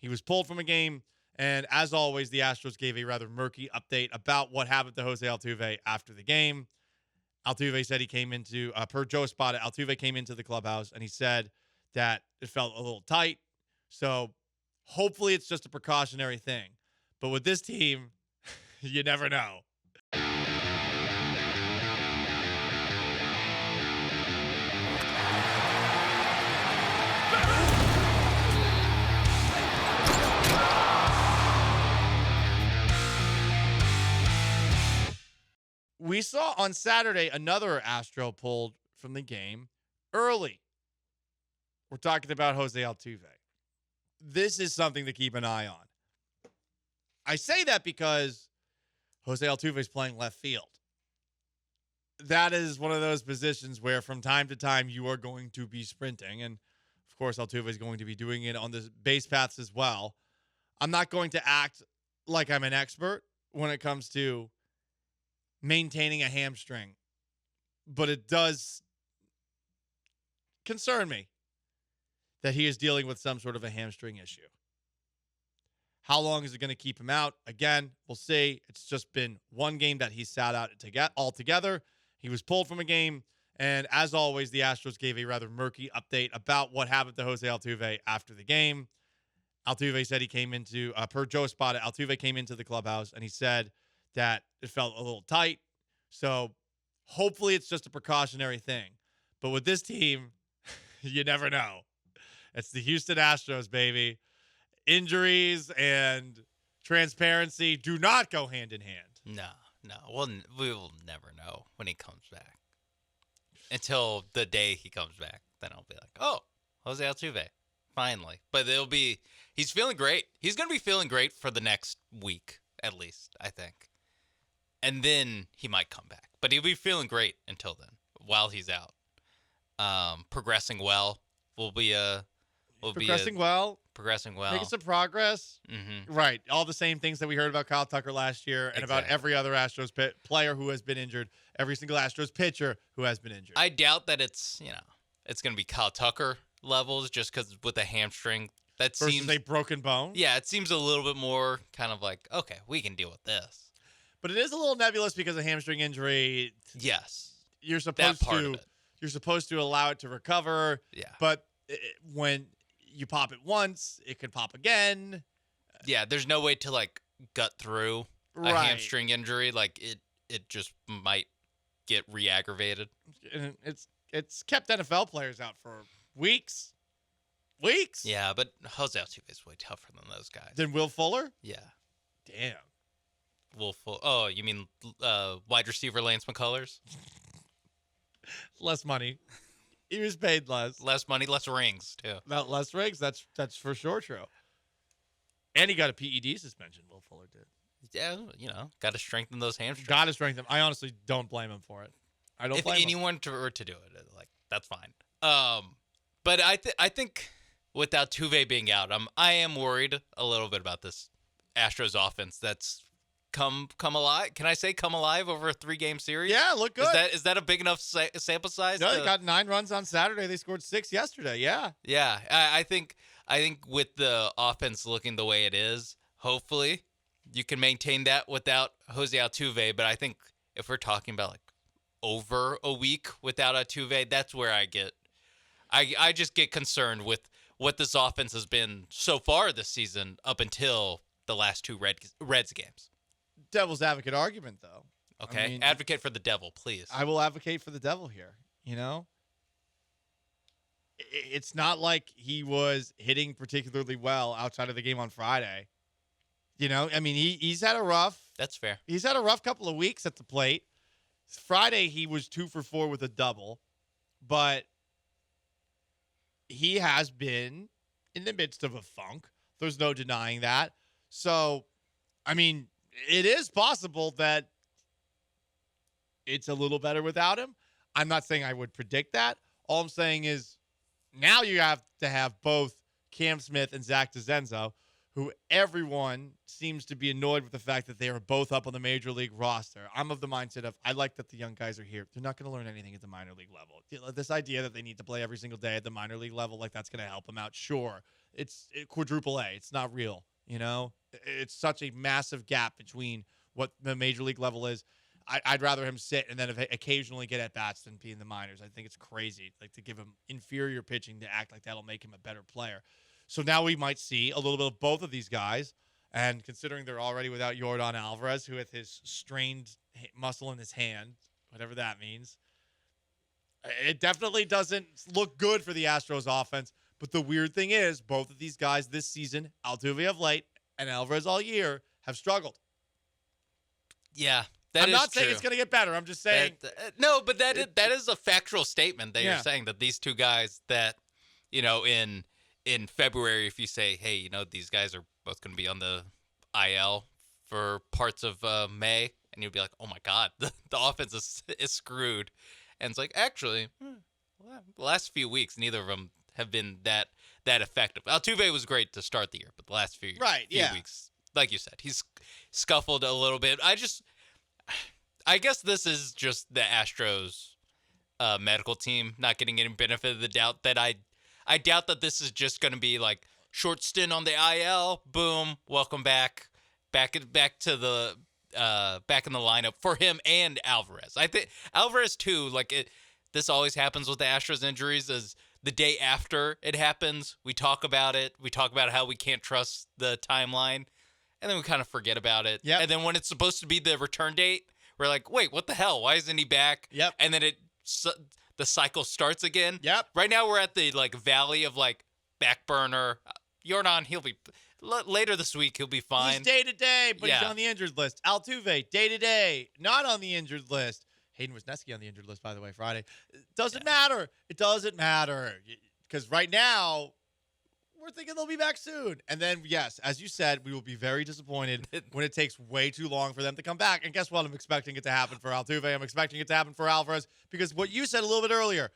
He was pulled from a game. And as always, the Astros gave a rather murky update about what happened to José Altuve after the game. Altuve said he came into, per Joe Espada, Altuve came into the clubhouse and he said that it felt a little tight. So hopefully it's just a precautionary thing. But with this team, you never know. We saw on Saturday another Astro pulled from the game early. We're talking about José Altuve. This is something to keep an eye on. I say that because José Altuve is playing left field. That is one of those positions where from time to time you are going to be sprinting. And, of course, Altuve is going to be doing it on the base paths as well. I'm not going to act like I'm an expert when it comes to maintaining a hamstring, but it does concern me that he is dealing with some sort of a hamstring issue. How long is it going to keep him out? Again, we'll see. It's just been one game that he sat out to get altogether. He was pulled from a game, and as always, the Astros gave a rather murky update about what happened to José Altuve after the game. Altuve said he came into, per Joe Espada, Altuve came into the clubhouse and he said that it felt a little tight. So hopefully it's just a precautionary thing. But with this team, you never know. It's the Houston Astros, baby. Injuries and transparency do not go hand in hand. No. Well, we will never know when he comes back. Until the day he comes back. Then I'll be like, oh, José Altuve. Finally. But he's feeling great. He's going to be feeling great for the next week, at least, I think. And then he might come back. But he'll be feeling great until then, while he's out. Progressing well. Progressing well. Making some progress. Mm-hmm. Right. All the same things that we heard about Kyle Tucker last year and about every other Astros player who has been injured, every single Astros pitcher who has been injured. I doubt that it's going to be Kyle Tucker levels just because with a hamstring. That versus seems a broken bone. Yeah, it seems a little bit more kind of like, okay, we can deal with this. But it is a little nebulous because of hamstring injury. Yes. You're supposed to allow it to recover. Yeah. But when you pop it once, it could pop again. Yeah, there's no way to like gut through a hamstring injury. Like it just might get re-aggravated. And it's kept NFL players out for weeks. Yeah, but José Altuve is way tougher than those guys. Than Will Fuller? Yeah. Damn. Will Fuller. Oh, you mean wide receiver Lance McCullers? Less money. He was paid less. Less money, less rings, too. Not less rings. That's for sure true. And he got a PED suspension, Will Fuller did. Yeah, got to strengthen those hamstrings. Got to strengthen them. I honestly don't blame him for it. I don't blame him. If anyone were to do it, like, that's fine. But I think with Altuve being out, I am worried a little bit about this Astros offense that's come alive. Can I say come alive over a 3-game series? Yeah, look good. Is that a big enough sample size? No, they got 9 runs on Saturday. They scored 6 yesterday. Yeah. Yeah, I think with the offense looking the way it is, hopefully you can maintain that without José Altuve. But I think if we're talking about like over a week without Altuve, that's where I just get concerned with what this offense has been so far this season up until the last 2 Reds games. Devil's advocate argument, though. Okay, I mean, advocate for the devil, please. I will advocate for the devil here. It's not like he was hitting particularly well outside of the game on Friday. I mean, he's had a rough. That's fair. He's had a rough couple of weeks at the plate. Friday, he was 2 for 4 with a double, but he has been in the midst of a funk. There's no denying that. So, I mean, it is possible that it's a little better without him. I'm not saying I would predict that. All I'm saying is now you have to have both Cam Smith and Zach DeZenzo, who everyone seems to be annoyed with the fact that they are both up on the major league roster. I'm of the mindset of I like that the young guys are here. They're not going to learn anything at the minor league level. This idea that they need to play every single day at the minor league level, like that's going to help them out, sure. It's quadruple A. It's not real. It's such a massive gap between what the major league level is. I'd rather him sit and then occasionally get at bats than be in the minors. I think it's crazy, like, to give him inferior pitching to act like that'll make him a better player. So now we might see a little bit of both of these guys. And considering they're already without Yordan Alvarez, who with his strained muscle in his hand, whatever that means, it definitely doesn't look good for the Astros offense. But the weird thing is, both of these guys this season, Altuve of late and Alvarez all year, have struggled. Yeah. I'm not saying it's going to get better. I'm just saying. No, but that is a factual statement that you're saying, that these two guys that, in February, if you say, hey, these guys are both going to be on the IL for parts of May, and you'll be like, oh my God, the offense is screwed. And it's like, actually, the last few weeks, neither of them have been that effective. Altuve was great to start the year, but the last few weeks, like you said, he's scuffled a little bit. I guess this is just the Astros medical team not getting any benefit of the doubt. That I doubt that this is just going to be like short stint on the IL. Boom, welcome back to the back in the lineup for him and Alvarez. I think Alvarez too. This always happens with the Astros injuries. Is the day after it happens, we talk about it. We talk about how we can't trust the timeline, and then we kind of forget about it. Yep. And then when it's supposed to be the return date, we're like, wait, what the hell? Why isn't he back? Yep. And then the cycle starts again. Yep. Right now we're at the valley of back burner. Yordan, he'll be later this week. He'll be fine. He's day to day, but he's on the injured list. Altuve, day to day, not on the injured list. Hayden Wesneski on the injured list, by the way, Friday. It doesn't matter. It doesn't matter, because right now we're thinking they'll be back soon. And then, yes, as you said, we will be very disappointed when it takes way too long for them to come back. And guess what? I'm expecting it to happen for Altuve. I'm expecting it to happen for Alvarez, because what you said a little bit earlier,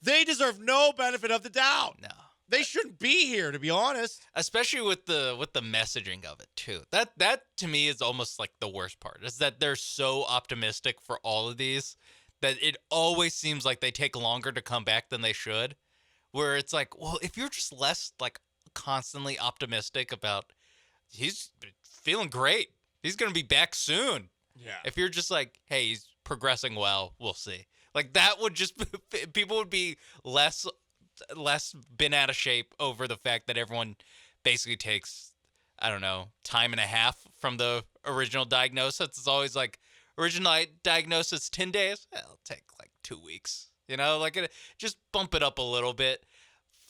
they deserve no benefit of the doubt. No. They shouldn't be here, to be honest. Especially with the messaging of it too. That to me is almost like the worst part. Is that they're so optimistic for all of these that it always seems like they take longer to come back than they should. Where it's like, well, if you're just less constantly optimistic about, he's feeling great, he's gonna be back soon. Yeah. If you're just like, hey, he's progressing well, we'll see. That would just, people would be less bent out of shape over the fact that everyone basically takes, I don't know, time and a half from the original diagnosis. It's always original diagnosis 10 days. It'll take 2 weeks. Just bump it up a little bit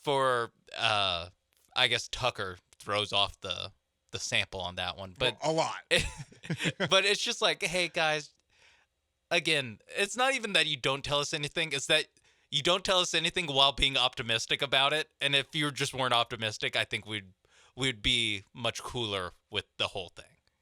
for, I guess Tucker throws off the sample on that one. But a lot. But it's just hey, guys, again, it's not even that you don't tell us anything. It's that you don't tell us anything while being optimistic about it. And if you just weren't optimistic, I think we'd be much cooler with the whole thing.